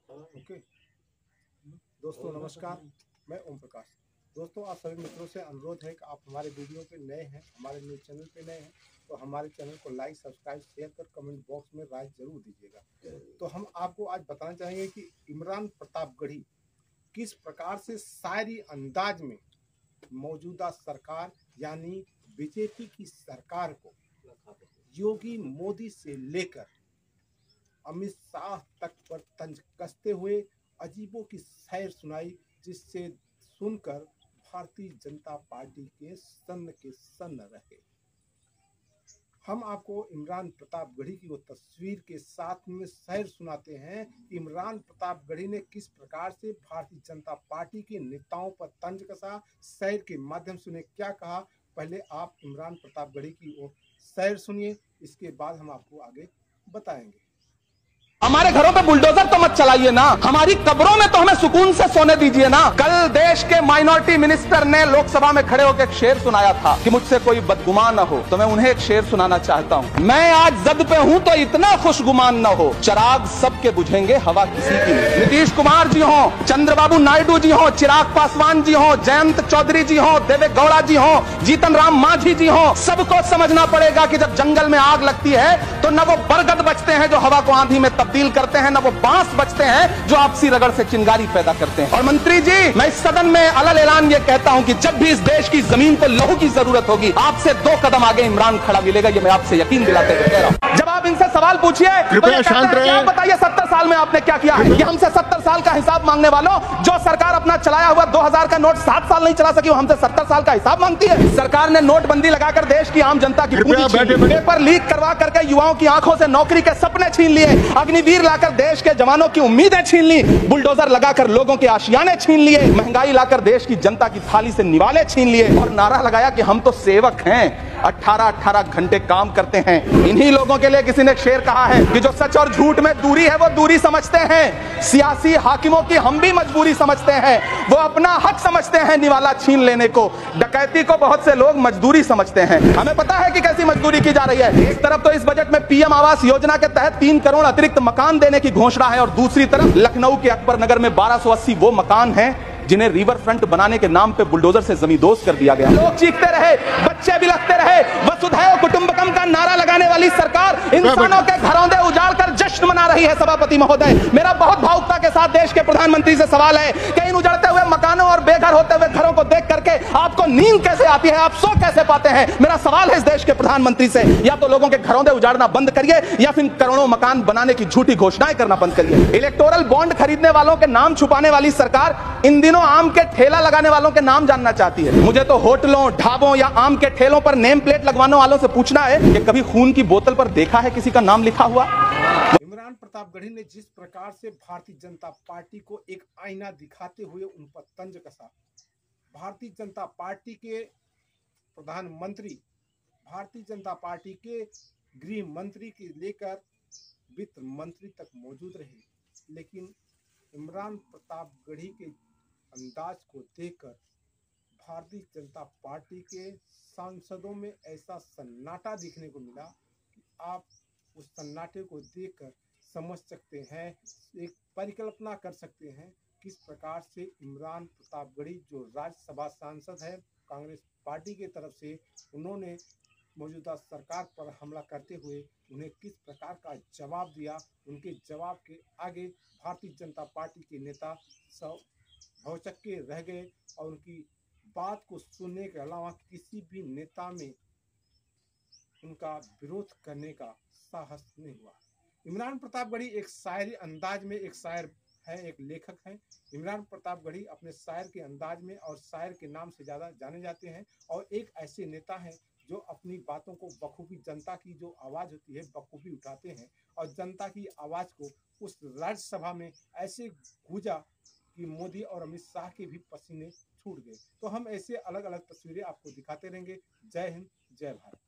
Okay दोस्तों नमस्कार, मैं ओम प्रकाश। दोस्तों आप सभी मित्रों से अनुरोध है कि आप हमारे वीडियो पे नए हैं, हमारे न्यूज़ चैनल पे नए हैं तो हमारे चैनल को लाइक, सब्सक्राइब, शेयर कर कमेंट बॉक्स में राय जरूर दीजिएगा। तो हम आपको आज बताना चाहेंगे कि इमरान प्रतापगढ़ी किस प्रकार से शायरी अंदाज में मौजूदा सरकार यानी बीजेपी की सरकार को योगी मोदी से लेकर अमित शाह तक पर तंज कसते हुए अजीबों की सैर सुनाई, जिससे सुनकर भारतीय जनता पार्टी के सन्न रहे। हम आपको इमरान प्रतापगढ़ी की वो तस्वीर के साथ में सैर सुनाते हैं। इमरान प्रतापगढ़ी ने किस प्रकार से भारतीय जनता पार्टी के नेताओं पर तंज कसा, सैर के माध्यम से उन्हें क्या कहा। पहले आप इमरान प्रतापगढ़ी की वो सैर सुनिए, इसके बाद हम आपको आगे बताएंगे। हमारे घरों पे बुलडोजर तो मत चलाइए ना, हमारी कब्रों में तो हमें सुकून से सोने दीजिए ना। कल देश के माइनॉरिटी मिनिस्टर ने लोकसभा में खड़े होकर एक शेर सुनाया था कि मुझसे कोई बदगुमान न हो, तो मैं उन्हें एक शेर सुनाना चाहता हूँ। मैं आज जद पे हूँ तो इतना खुशगुमान न हो, चिराग सबके बुझेंगे हवा किसी की नहीं। नीतीश कुमार जी हो, चंद्रबाबू नायडू जी हो, चिराग पासवान जी हो, जयंत चौधरी जी हो, देवे गौड़ा जी हो, जीतन राम मांझी जी हो, सबको समझना पड़ेगा कि जब जंगल में आग लगती है तो न वो बरगद बचते हैं जो हवा को आंधी में तब्दील करते हैं, न वो बांस बचते हैं जो आपसी रगड़ से चिंगारी पैदा करते हैं। और मंत्री जी, मैं इस सदन में अलग ऐलान ये कहता हूं कि जब भी इस देश की जमीन पर लहू की जरूरत होगी, आपसे 2 कदम आगे इमरान खड़ा मिलेगा। ये मैं आपसे यकीन दिलाते हुए कह रहा हूं। जब आप इनसे सवाल पूछिए तो शांत रहिए, बताइए 70 साल में आपने क्या किया है। ये हमसे 70 साल का हिसाब मांगने वालों, जो सरकार अपना चलाया हुआ 2000 का नोट 7 साल नहीं चला सकी, वो हमसे 70 साल का हिसाब मांगती है। सरकार ने नोटबंदी लगाकर देश की आम जनता की पूंजी छीन ली, पेपर लीक करवा करके युवाओं की आंखों से नौकरी के सपने छीन लिए, अग्निवीर लाकर देश के जवानों की उम्मीदें छीन ली, बुलडोजर लगाकर लोगों के आशियाने छीन लिए, महंगाई लाकर देश की जनता की थाली से निवाले छीन लिए और नारा लगाया कि हम तो सेवक हैं, 18-18 घंटे काम करते हैं। इन्हीं लोगों के लिए किसी ने शेर कहा है कि जो सच और झूठ में दूरी है वो दूरी समझते हैं, सियासी हाकिमों की हम भी मजबूरी समझते हैं, वो अपना हक समझते हैं निवाला छीन लेने को। डकैती को बहुत से लोग मजदूरी समझते हैं। हमें पता है कि कैसी मजदूरी की जा रही है। एक तरफ तो इस बजट में पीएम आवास योजना के तहत 3 करोड़ अतिरिक्त मकान देने की घोषणा है और दूसरी तरफ लखनऊ के अकबर नगर में 1280 वो मकान हैं जिन्हें रिवर फ्रंट बनाने के नाम पे बुलडोजर से जमींदोज कर दिया गया। लोग चीखते रहे, बच्चे बिलखते रहे, वसुधैव कुटुंबकम का नारा लगाने वाली सरकार इंसानों के घरों दे उजाड़ कर जश्न मना रही है। सभापति महोदय, मेरा बहुत भावुकता के साथ देश के प्रधानमंत्री से सवाल है कि इन उजड़ते हुए मकानों और बेघर होते हुए घरों को देख करके आपको नींद कैसे आती है, आप सो कैसे पाते हैं। मेरा सवाल है इस देश के प्रधानमंत्री से, या तो लोगों के घरों दे उजाड़ना बंद करिए या फिर करोड़ों मकान बनाने की झूठी घोषणाएं करना बंद करिए। इलेक्टोरल बॉन्ड खरीदने वालों के नाम छुपाने वाली सरकार इन दिनों आम के ठेला लगाने वालों के नाम जानना चाहती है। मुझे तो होटलों, ढाबों या आम के ठेलों पर नेम प्लेट लगवाने वालों से पूछना है कि कभी खून की बोतल पर देखा है किसी का नाम लिखा हुआ। इमरान प्रतापगढ़ी ने जिस प्रकार से भारतीय जनता पार्टी को एक आईना दिखाते हुए उन पर तंज कसा, भारतीय जनता पार्टी के प्रधानमंत्री, भारतीय जनता पार्टी के गृह मंत्री के लेकर वित्त मंत्री तक मौजूद रहे, लेकिन इमरान प्रतापगढ़ी के अंदाज को देखकर भारतीय जनता पार्टी के सांसदों में ऐसा सन्नाटा दिखने को मिला कि आप उस सन्नाटे को देखकर समझ सकते हैं, एक परिकल्पना कर सकते हैं किस प्रकार से इमरान प्रतापगढ़ी जो राज्यसभा सांसद है कांग्रेस पार्टी की तरफ से, उन्होंने मौजूदा सरकार पर हमला करते हुए उन्हें किस प्रकार का जवाब दिया। उनके जवाब के आगे भारतीय जनता पार्टी के नेता सब भौचक्के रह गए और उनकी बात को सुनने के अलावा किसी भी नेता में उनका विरोध करने का साहस नहीं हुआ। इमरान प्रतापगढ़ी एक शायरी अंदाज में एक शायर है, एक लेखक है। इमरान प्रतापगढ़ी अपने शायर के अंदाज में और शायर के नाम से ज़्यादा जाने जाते हैं और एक ऐसे नेता हैं जो अपनी बातों को बखूबी, जनता की जो आवाज़ होती है बखूबी उठाते हैं और जनता की आवाज़ को उस राज्यसभा में ऐसे गूंजा कि मोदी और अमित शाह के भी पसीने छूट गए। तो हम ऐसे अलग अलग तस्वीरें आपको दिखाते रहेंगे। जय हिंद, जय भारत।